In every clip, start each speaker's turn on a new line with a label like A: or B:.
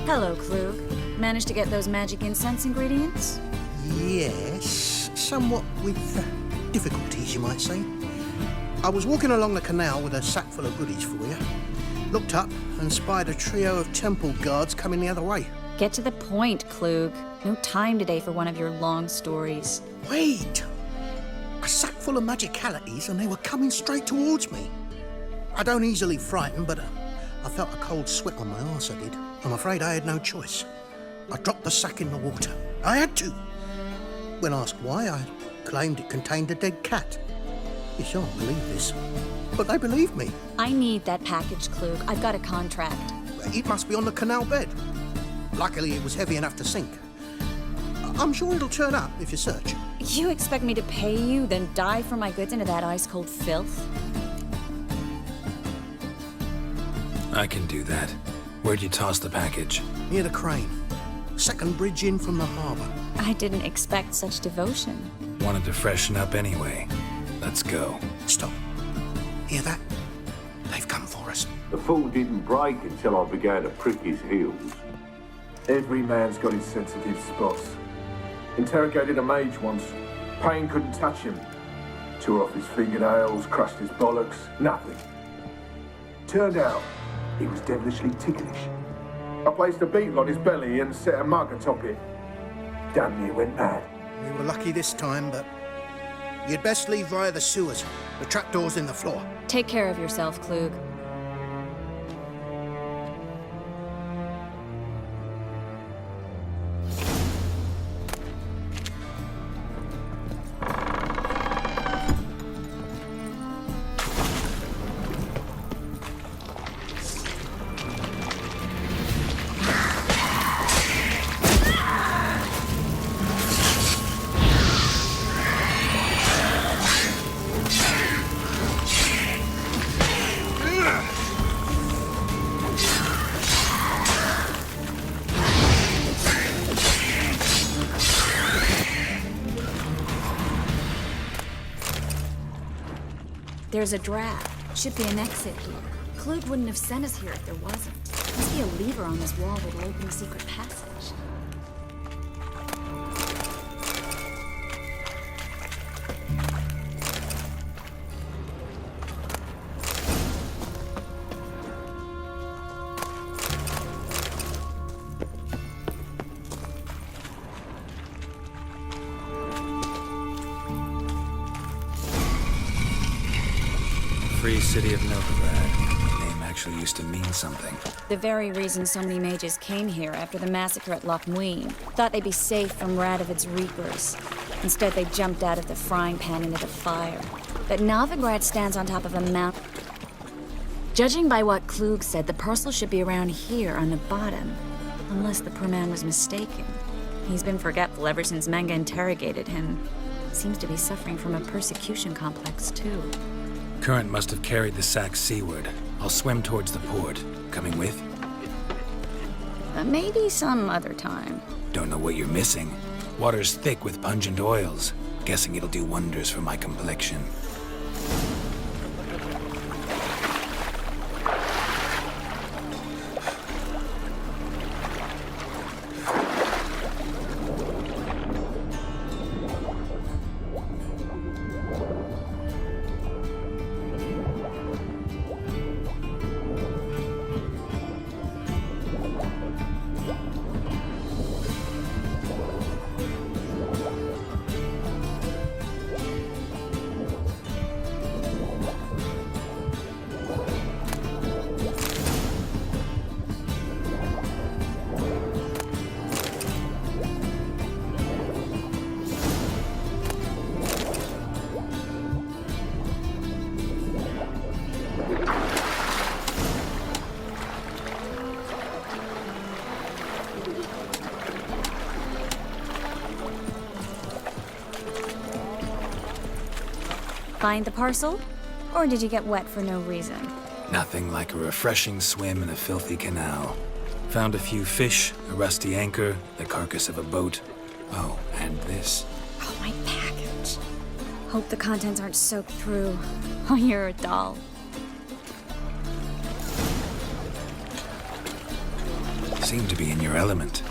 A: Hello, Klug. Managed to get those magic incense ingredients?
B: Yes, somewhat with difficulties, you might say. I was walking along the canal with a sack full of goodies for you. Looked up and spied a trio of temple guards coming the other way.
A: Get to the point, Klug. No time today for one of your long stories.
B: Wait! A sack full of magicalities and they were coming straight towards me. I don't easily frighten, but I felt a cold sweat on my arse, I did. I'm afraid I had no choice. I dropped the sack in the water. I had to. When asked why, I claimed it contained a dead cat. You shan't believe this, but they believed me.
A: I need that package, Klug. I've got a contract.
B: It must be on the canal bed. Luckily, it was heavy enough to sink. I'm sure it'll turn up if you search.
A: You expect me to pay you, then dive for my goods into that ice-cold filth?
C: I can do that. Where'd you toss the package?
B: Near the crane. Second bridge in from the harbour.
A: I didn't expect such devotion.
C: Wanted to freshen up anyway. Let's go.
B: Stop. Hear that? They've come for us.
D: The fool didn't break until I began to prick his heels.
E: Every man's got his sensitive spots. Interrogated a mage once. Pain couldn't touch him. Tore off his fingernails, crushed his bollocks, nothing. Turned out, he was devilishly ticklish. I placed a beetle on his belly and set a mug atop it. Damn near went mad.
B: We were lucky this time, but you'd best leave via the sewers. The trapdoor's in the floor.
A: Take care of yourself, Klug. There's a draft. Should be an exit here. Klug wouldn't have sent us here if there wasn't. Must be a lever on this wall that'll open a secret passage.
C: Free city of Novigrad. The name actually used to mean something.
A: The very reason so many mages came here after the massacre at Loch Muin. Thought they'd be safe from Radovid's reapers. Instead, they jumped out of the frying pan into the fire. But Novigrad stands on top of a mountain. Judging by what Klug said, the parcel should be around here on the bottom. Unless the poor man was mistaken. He's been forgetful ever since Manga interrogated him. Seems to be suffering from a persecution complex, too.
C: Current must have carried the sack seaward. I'll swim towards the port. Coming with?
A: Maybe some other time.
C: Don't know what you're missing. Water's thick with pungent oils. Guessing it'll do wonders for my complexion.
A: Find the parcel? Or did you get wet for no reason?
C: Nothing like a refreshing swim in a filthy canal. Found a few fish, a rusty anchor, the carcass of a boat. Oh, and this.
A: Oh, my package. Hope the contents aren't soaked through. Oh, you're a doll.
C: Seem to be in your element.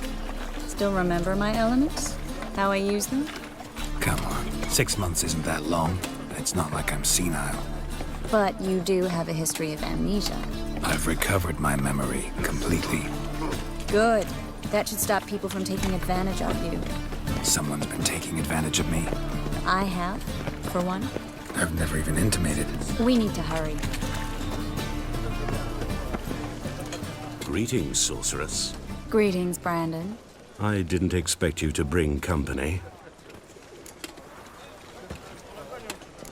A: Still remember my elements? How I use them?
C: Come on, 6 months isn't that long. It's not like I'm senile.
A: But you do have a history of amnesia.
C: I've recovered my memory completely.
A: Good. That should stop people from taking advantage of you.
C: Someone's been taking advantage of me.
A: I have, for one.
C: I've never even intimated.
A: We need to hurry.
F: Greetings, sorceress.
A: Greetings, Brandon.
F: I didn't expect you to bring company.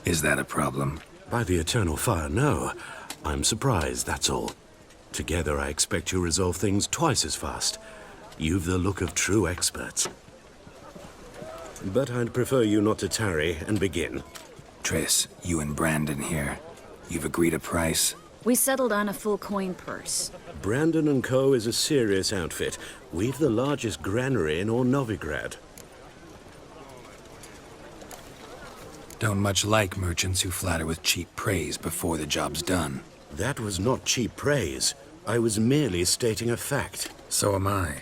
C: Is that a problem?
F: By the eternal fire, no. I'm surprised, that's all. Together, I expect you resolve things twice as fast. You've the look of true experts. But I'd prefer you not to tarry and begin.
C: Triss, you and Brandon here. You've agreed a price?
A: We settled on a full coin purse.
F: Brandon & Co. is a serious outfit. We've the largest granary in all Novigrad.
C: Don't much like merchants who flatter with cheap praise before the job's done.
F: That was not cheap praise. I was merely stating a fact.
C: So am I.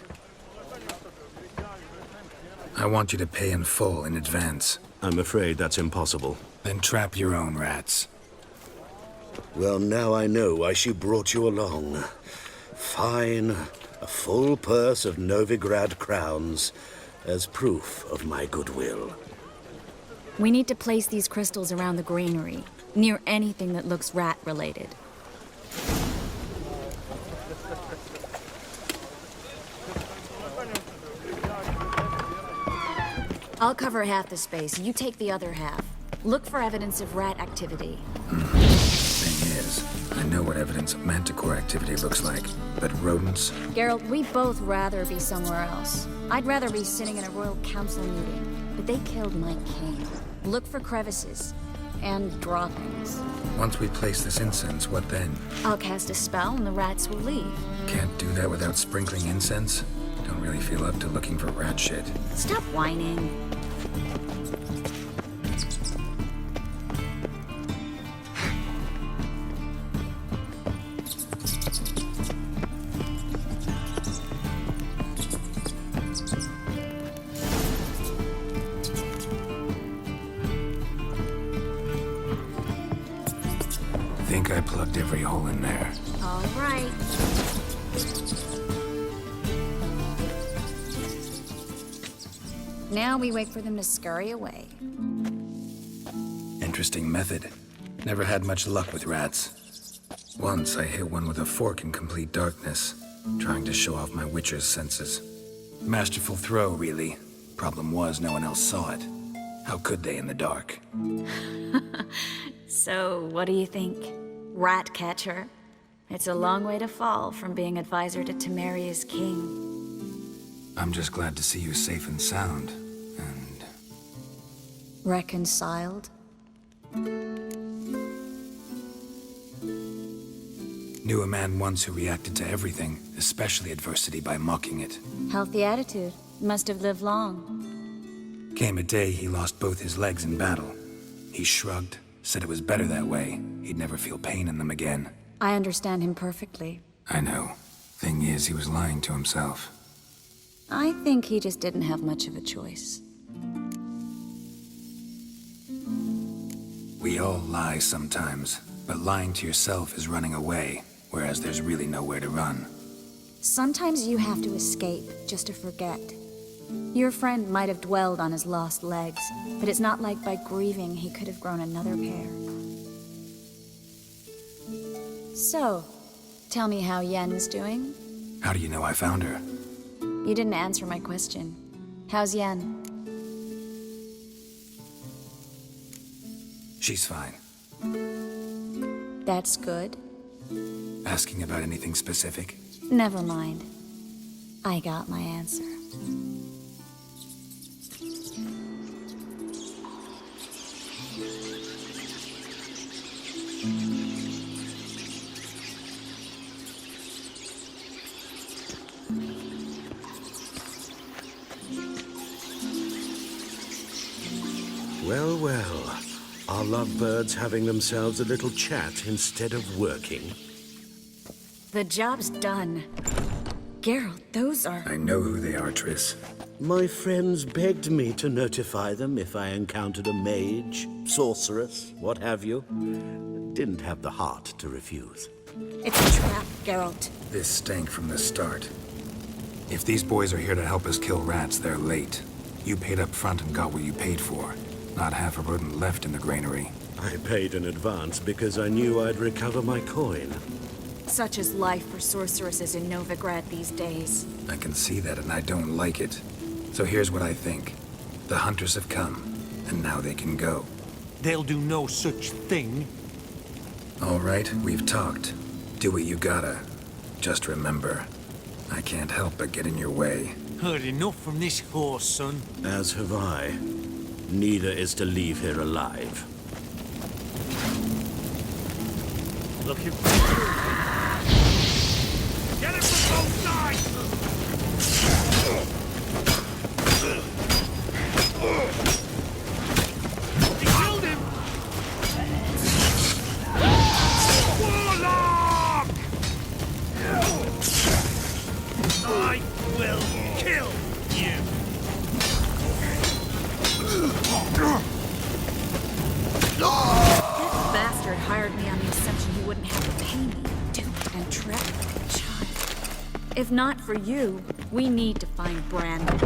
C: I want you to pay in full in advance.
F: I'm afraid that's impossible.
C: Then trap your own rats.
F: Well, now I know why she brought you along. Fine. A full purse of Novigrad crowns as proof of my goodwill.
A: We need to place these crystals around the granary, near anything that looks rat-related. I'll cover half the space, you take the other half. Look for evidence of rat activity.
C: Thing is, I know what evidence of manticore activity looks like, but rodents?
A: Geralt, we'd both rather be somewhere else. I'd rather be sitting in a royal council meeting, but they killed my king. Look for crevices and droppings.
C: Once we place this incense, what then?
A: I'll cast a spell and the rats will leave.
C: Can't do that without sprinkling incense? Don't really feel up to looking for rat shit.
A: Stop whining.
C: Think I plugged every hole in there.
A: All right. Now we wait for them to scurry away.
C: Interesting method. Never had much luck with rats. Once I hit one with a fork in complete darkness, trying to show off my witcher's senses. Masterful throw, really. Problem was, no one else saw it. How could they in the dark?
A: So, what do you think? Rat catcher? It's a long way to fall from being advisor to Temeria's king.
C: I'm just glad to see you safe and sound, and...
A: Reconciled?
C: Knew a man once who reacted to everything, especially adversity, by mocking it.
A: Healthy attitude. Must have lived long.
C: Came a day he lost both his legs in battle. He shrugged, said it was better that way. He'd never feel pain in them again.
A: I understand him perfectly.
C: I know. Thing is, he was lying to himself.
A: I think he just didn't have much of a choice.
C: We all lie sometimes, but lying to yourself is running away, whereas there's really nowhere to run.
A: Sometimes you have to escape just to forget. Your friend might have dwelled on his lost legs, but it's not like by grieving he could have grown another pair. So, tell me how Yen's doing?
C: How do you know I found her?
A: You didn't answer my question. How's Yen?
C: She's fine.
A: That's good.
C: Asking about anything specific?
A: Never mind. I got my answer.
F: Well, well. Are lovebirds having themselves a little chat instead of working?
A: The job's done. Geralt, those are...
C: I know who they are, Triss.
F: My friends begged me to notify them if I encountered a mage, sorceress, what have you. Didn't have the heart to refuse.
A: It's a trap, Geralt.
C: This stank from the start. If these boys are here to help us kill rats, they're late. You paid up front and got what you paid for. Not half a rodent left in the granary.
F: I paid in advance because I knew I'd recover my coin.
A: Such is life for sorceresses in Novigrad these days.
C: I can see that, and I don't like it. So here's what I think. The hunters have come, and now they can go.
G: They'll do no such thing.
C: All right, we've talked. Do what you gotta. Just remember, I can't help but get in your way.
G: Heard enough from this horse, son.
F: As have I. Neither is to leave here alive.
G: Looking for Get him from both sides! He killed him! Warlock! I will kill you!
A: That bastard hired me on the assumption he wouldn't have to pay me. Duped and trapped like a child. If not for you, we need to find Brandon.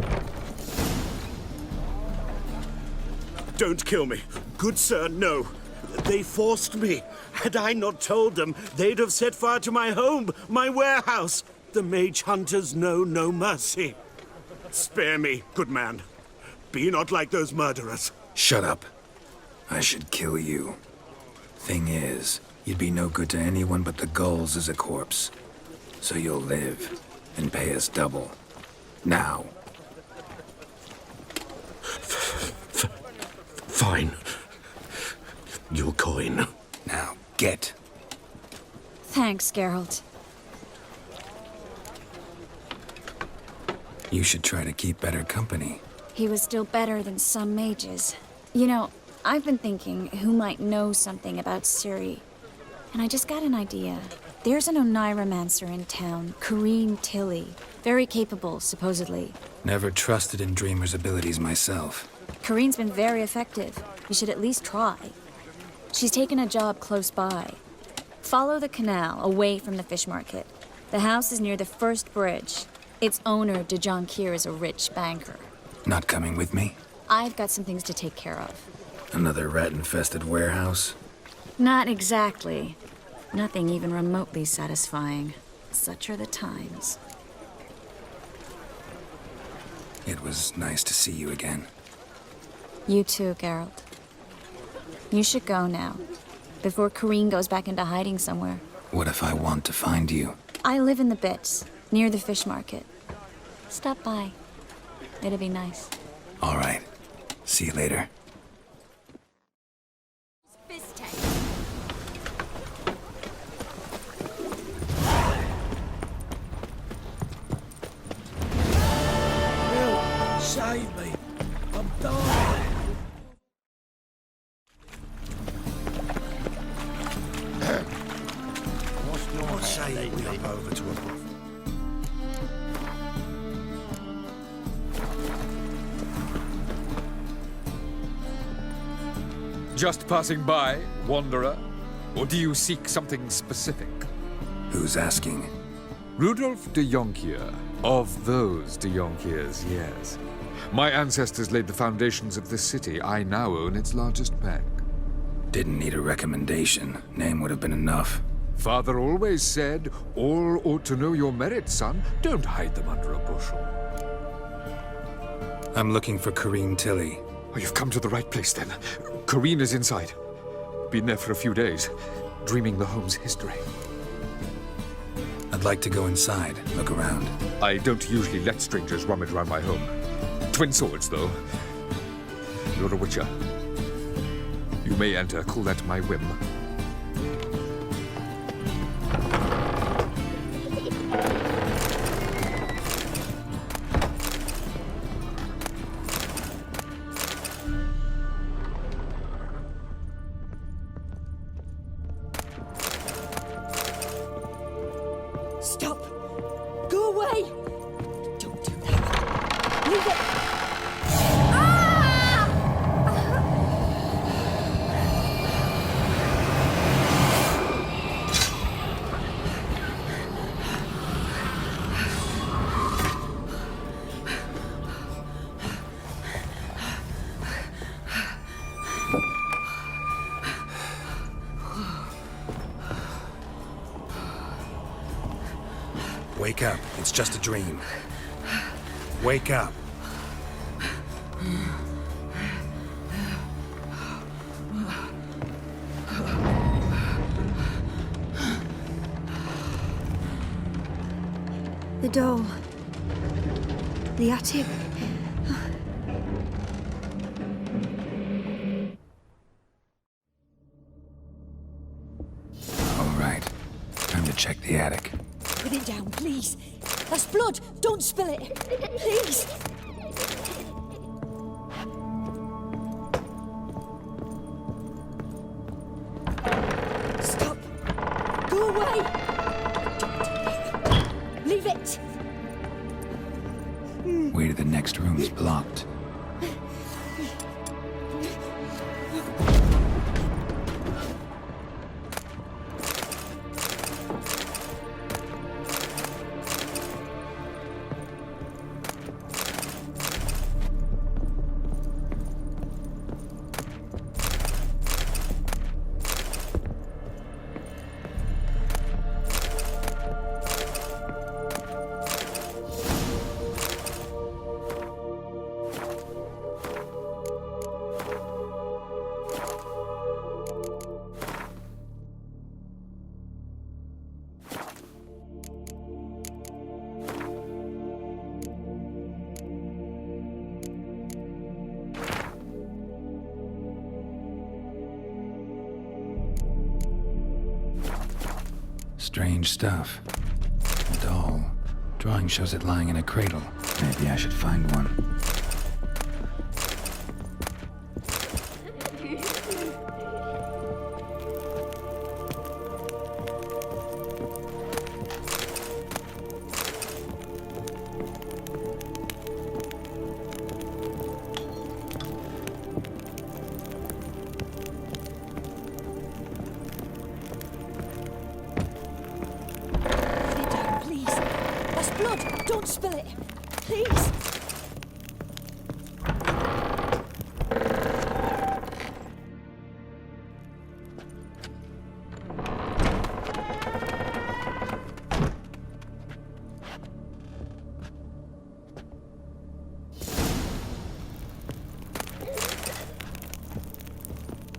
F: Don't kill me. Good sir, no. They forced me. Had I not told them, they'd have set fire to my home, my warehouse. The mage hunters know no mercy. Spare me, good man. Be not like those murderers.
C: Shut up. I should kill you. Thing is, you'd be no good to anyone but the gulls as a corpse. So you'll live and pay us double. Now.
F: Fine. Your coin.
C: Now, get.
A: Thanks, Geralt.
C: You should try to keep better company.
A: He was still better than some mages. You know, I've been thinking who might know something about Ciri. And I just got an idea. There's an Oneiromancer in town, Corrine Tilly. Very capable, supposedly.
C: Never trusted in Dreamer's abilities myself.
A: Corrine's been very effective. You should at least try. She's taken a job close by. Follow the canal, away from the fish market. The house is near the first bridge. Its owner, De Jonquier, is a rich banker.
C: Not coming with me?
A: I've got some things to take care of.
C: Another rat-infested warehouse?
A: Not exactly. Nothing even remotely satisfying. Such are the times.
C: It was nice to see you again.
A: You too, Geralt. You should go now, before Corrine goes back into hiding somewhere.
C: What if I want to find you?
A: I live in the Bits, near the fish market. Stop by. It'll be nice.
C: All right. See you later.
G: Save me! I'm dying!
B: What say we up over to a brothel?
H: Just passing by, wanderer? Or do you seek something specific?
C: Who's asking?
H: Rudolf de Jonquier. Of those de Jonquiers, yes. My ancestors laid the foundations of this city. I now own its largest bank.
C: Didn't need a recommendation. Name would have been enough.
H: Father always said, all ought to know your merits, son. Don't hide them under a bushel.
C: I'm looking for Corrine Tilly.
H: Oh, you've come to the right place, then. Corrine is inside. Been there for a few days, dreaming the home's history.
C: I'd like to go inside, look around.
H: I don't usually let strangers rummage around my home. Twin swords, though. You're a witcher. You may enter, call that my whim.
I: Stop! Go away!
C: Wake up. It's just a dream. Wake up.
I: The doll. The attic.
C: All right. Time to check the attic.
I: Put it down, please. That's blood. Don't spill it. Please. Stop. Go away. Don't do that. Leave it.
C: Way to the next room's blocked. Strange stuff. A doll. Drawing shows it lying in a cradle. Maybe I should find one.
I: Put it down, please. That's blood. Don't spill it. Please.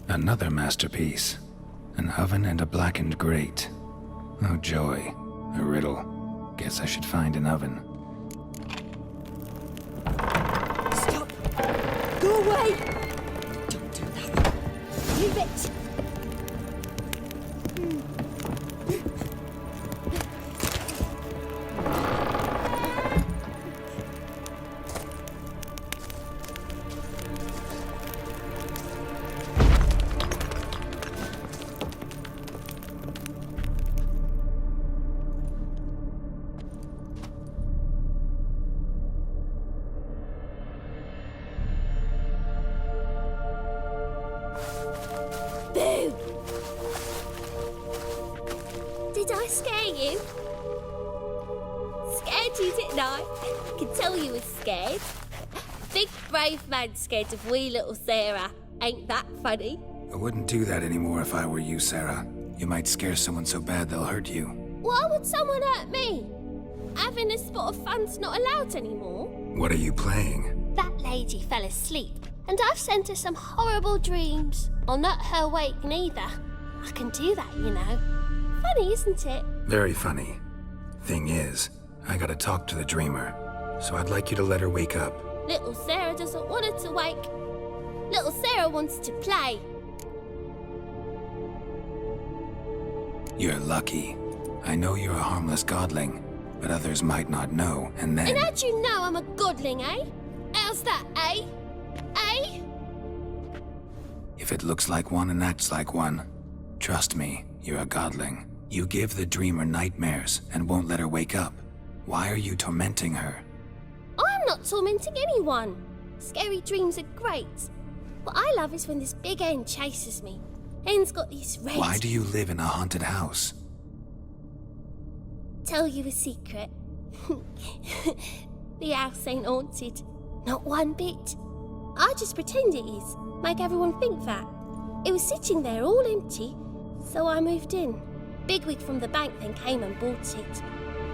C: Another masterpiece. An oven and a blackened grate. Oh joy. A riddle. Guess I should find an oven.
I: Stop. Go away. Don't do that. Leave it. Boo!
J: Did I scare you? Scared you, didn't I? I can tell you was scared. Big brave man scared of wee little Sarah. Ain't that funny?
C: I wouldn't do that anymore if I were you, Sarah. You might scare someone so bad they'll hurt you.
J: Why would someone hurt me? Having a spot of fun's not allowed anymore.
C: What are you playing?
J: That lady fell asleep, and I've sent her some horrible dreams. I'll not her wake neither. I can do that, you know. Funny, isn't it?
C: Very funny. Thing is, I gotta talk to the dreamer, so I'd like you to let her wake up.
J: Little Sarah doesn't want her to wake. Little Sarah wants to play.
C: You're lucky. I know you're a harmless godling, but others might not know, and then...
J: And how'd you know I'm a godling, eh? How's that, eh? Eh?
C: If it looks like one and acts like one, trust me, you're a godling. You give the dreamer nightmares and won't let her wake up. Why are you tormenting her?
J: I'm not tormenting anyone. Scary dreams are great. What I love is when this big hen chases me. Hen's got these red...
C: Why do you live in a haunted house?
J: Tell you a secret. The house ain't haunted. Not one bit. I just pretend it is. Make everyone think that. It was sitting there all empty, so I moved in. Bigwig from the bank then came and bought it.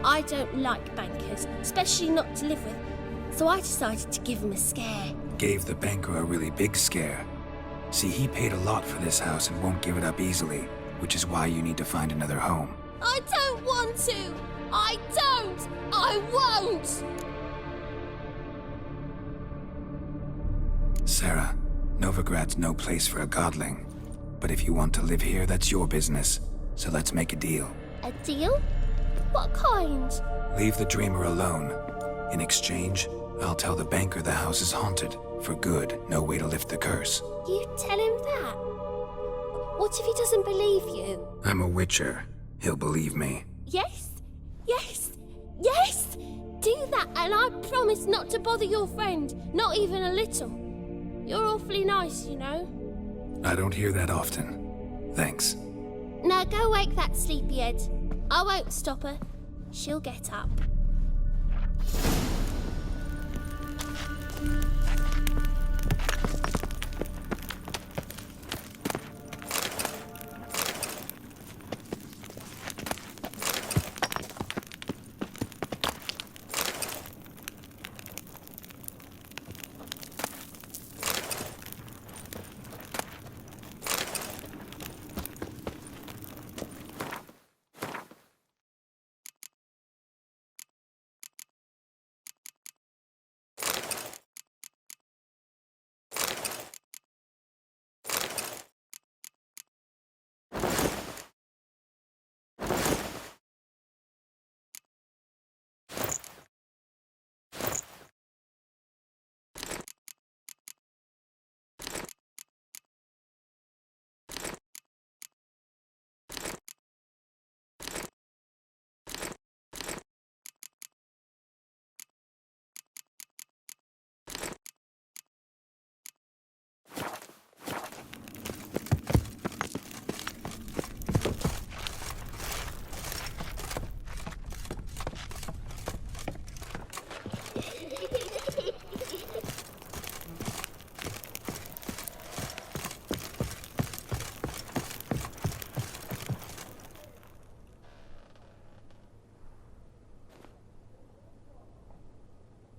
J: I don't like bankers, especially not to live with, so I decided to give him a scare.
C: Gave the banker a really big scare. See, he paid a lot for this house and won't give it up easily, which is why you need to find another home.
J: I don't want to! I don't! I won't!
C: Sarah, Novigrad's no place for a godling. But if you want to live here, that's your business. So let's make a deal.
J: A deal? What kind?
C: Leave the dreamer alone. In exchange, I'll tell the banker the house is haunted. For good, no way to lift the curse.
J: You tell him that? What if he doesn't believe you?
C: I'm a witcher. He'll believe me.
J: Yes? Yes? Yes! Do that and I promise not to bother your friend. Not even a little. You're awfully nice, you know.
C: I don't hear that often. Thanks.
J: Now go wake that sleepyhead. I won't stop her. She'll get up.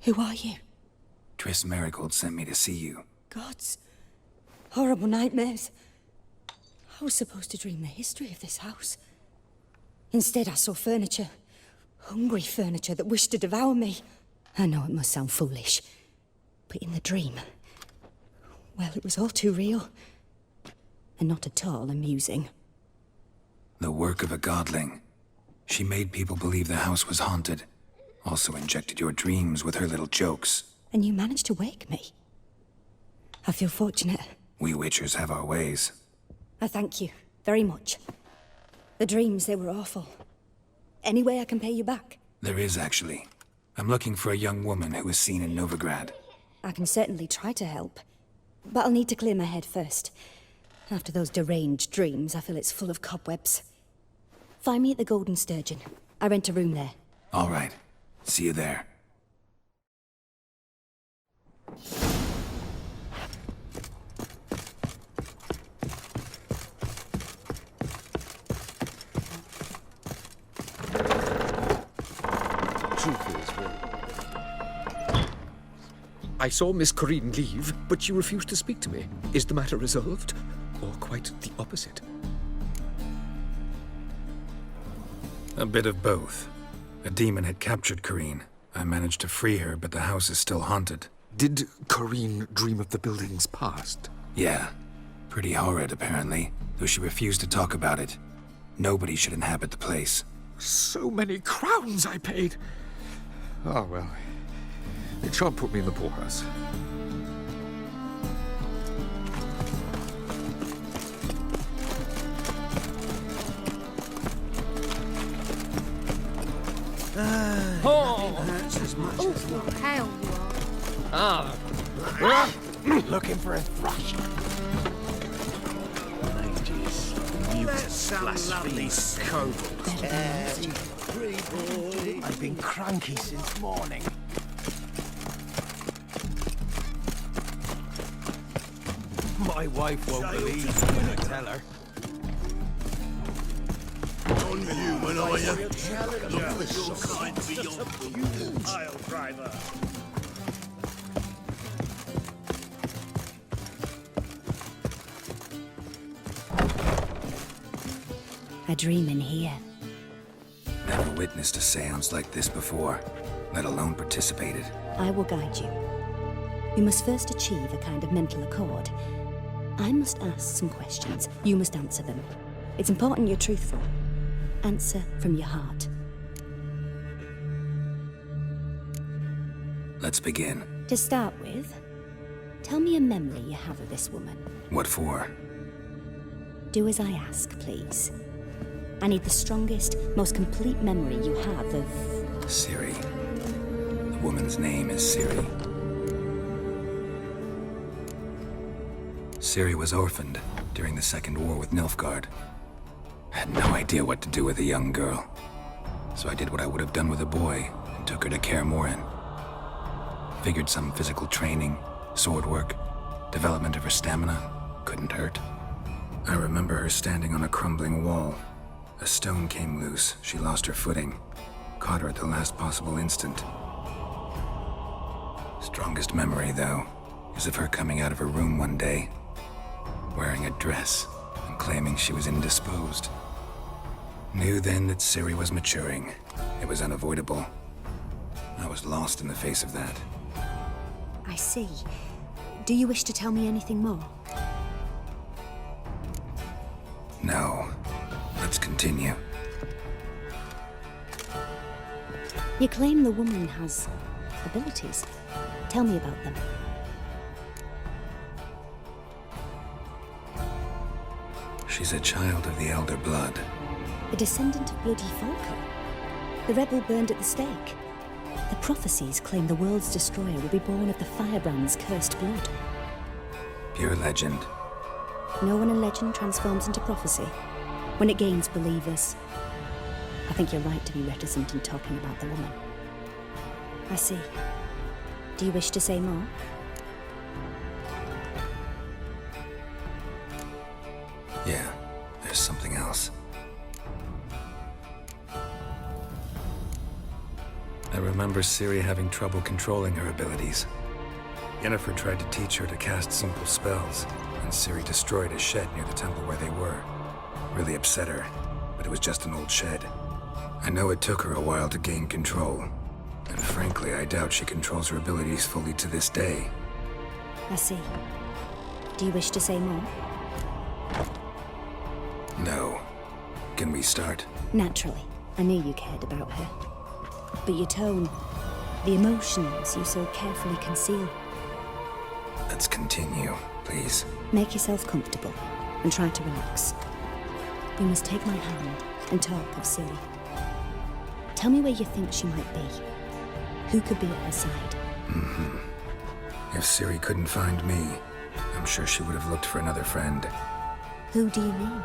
I: Who are you?
C: Triss Marigold sent me to see you.
I: Gods. Horrible nightmares. I was supposed to dream the history of this house. Instead, I saw furniture. Hungry furniture that wished to devour me. I know it must sound foolish, but in the dream, well, it was all too real. And not at all amusing.
C: The work of a godling. She made people believe the house was haunted. Also injected your dreams with her little jokes.
I: And you managed to wake me. I feel fortunate.
C: We witchers have our ways.
I: I thank you very much. The dreams, they were awful. Any way I can pay you back?
C: There is, actually. I'm looking for a young woman who was seen in Novigrad.
I: I can certainly try to help. But I'll need to clear my head first. After those deranged dreams, I feel it's full of cobwebs. Find me at the Golden Sturgeon. I rent a room there.
C: All right. See you there.
K: I saw Miss Corinne leave, but she refused to speak to me. Is the matter resolved? Or quite the opposite?
C: A bit of both. A demon had captured Corinne. I managed to free her, but the house is still haunted.
K: Did Corinne dream of the building's past?
C: Yeah. Pretty horrid, apparently, though she refused to talk about it. Nobody should inhabit the place.
K: So many crowns I paid! Oh, well. It shan't put me in the poorhouse.
B: Hurts as much as
A: Hell you are.
G: Looking for a thrush. Blasphemy kobold. I've been cranky since morning. My wife won't believe when I tell her.
B: non-human going, are you?
G: Pile driver.
I: A dream in here.
C: Never witnessed a seance like this before, let alone participated.
I: I will guide you. You must first achieve a kind of mental accord. I must ask some questions. You must answer them. It's important you're truthful. Answer from your heart.
C: Let's begin.
I: To start with, tell me a memory you have of this woman.
C: What for?
I: Do as I ask, please. I need the strongest, most complete memory you have of...
C: Ciri. The woman's name is Ciri. Ciri was orphaned during the Second War with Nilfgaard. I had no idea what to do with a young girl. So I did what I would have done with a boy and took her to Kaer Morhen. Figured some physical training, sword work, development of her stamina couldn't hurt. I remember her standing on a crumbling wall. A stone came loose, she lost her footing. Caught her at the last possible instant. Strongest memory, though, is of her coming out of her room one day, wearing a dress and claiming she was indisposed. Knew then that Ciri was maturing. It was unavoidable. I was lost in the face of that.
I: I see. Do you wish to tell me anything more?
C: No. Let's continue.
I: You claim the woman has abilities. Tell me about them.
C: She's a child of the Elder Blood.
I: A descendant of bloody Falker. The rebel burned at the stake. The prophecies claim the world's destroyer will be born of the Firebrand's cursed blood.
C: Pure legend.
I: No one in legend transforms into prophecy. When it gains believers. I think you're right to be reticent in talking about the woman. I see. Do you wish to say more?
C: Yeah, there's something else. I remember Ciri having trouble controlling her abilities. Yennefer tried to teach her to cast simple spells, and Ciri destroyed a shed near the temple where they were. Really upset her, but it was just an old shed. I know it took her a while to gain control, and frankly, I doubt she controls her abilities fully to this day.
I: I see. Do you wish to say more?
C: No. Can we start?
I: Naturally. I knew you cared about her. But your tone, the emotions you so carefully conceal.
C: Let's continue, please.
I: Make yourself comfortable and try to relax. You must take my hand and talk of Ciri. Tell me where you think she might be. Who could be at her side?
C: If Ciri couldn't find me, I'm sure she would have looked for another friend.
I: Who do you mean?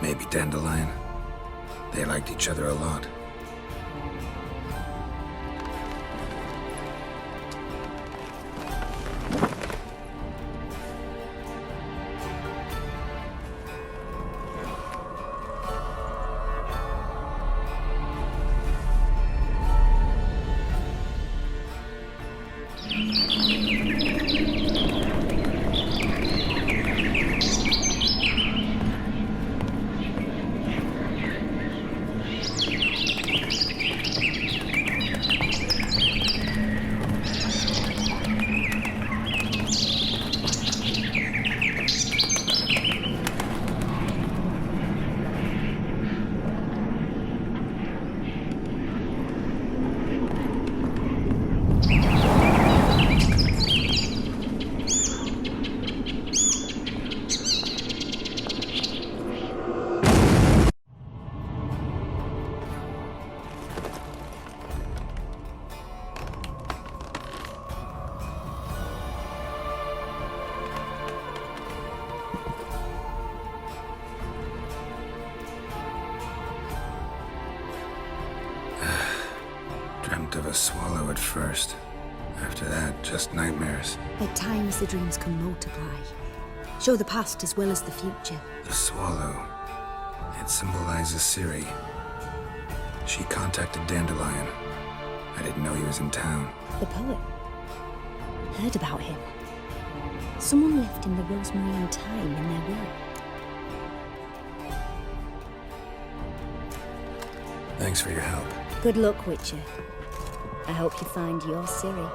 C: Maybe Dandelion. They liked each other a lot. Dreamt of a swallow at first. After that, just nightmares.
I: At times the dreams can multiply. Show the past as well as the future.
C: The swallow. It symbolizes Ciri. She contacted Dandelion. I didn't know he was in town.
I: The poet. Heard about him. Someone left him the Rosemary thyme in their will.
C: Thanks for your help.
I: Good luck, Witcher. I hope you find your Ciri.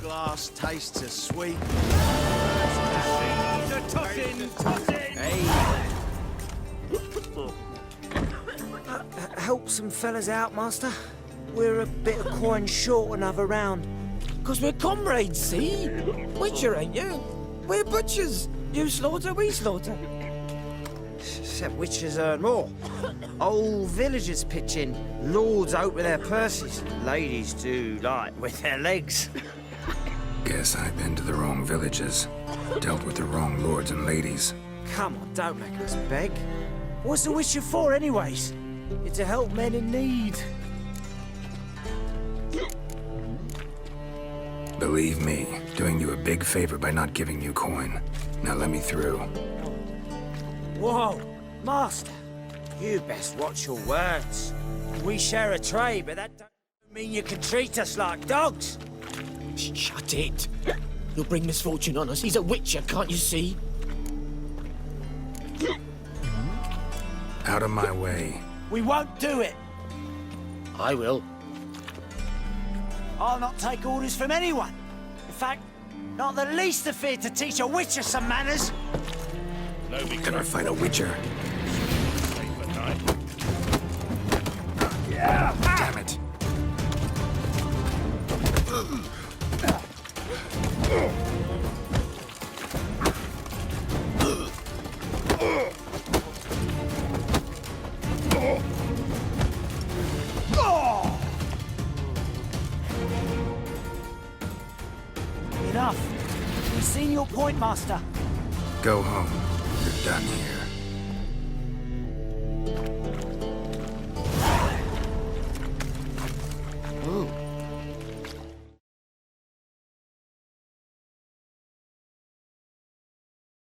L: Glass tastes as sweet.
M: Help some fellas out, Master. We're a bit of coin short another round.
K: 'Cause we're comrades, see? Witcher, ain't you? We're butchers. You slaughter, we slaughter.
M: Except witchers earn more. Old villagers pitch in. Lords out with their purses. Ladies do like with their legs.
C: Guess I've been to the wrong villages. Dealt with the wrong lords and ladies.
M: Come on, don't make us beg. What's the Witcher for, anyways? It's to help men in need.
C: Believe me, doing you a big favor by not giving you coin. Now let me through.
M: Whoa, Master. You best watch your words. We share a trade, but that don't mean you can treat us like dogs.
K: Shut it. You'll bring misfortune on us. He's a Witcher, can't you see?
C: Out of my way.
M: We won't do it.
K: I will.
M: I'll not take orders from anyone. In fact, not the least afeard to teach a Witcher some manners.
C: Can I fight a Witcher?
M: Yeah.
C: Damn it.
M: Enough. We've seen your point, Master.
C: Go home. You're done here.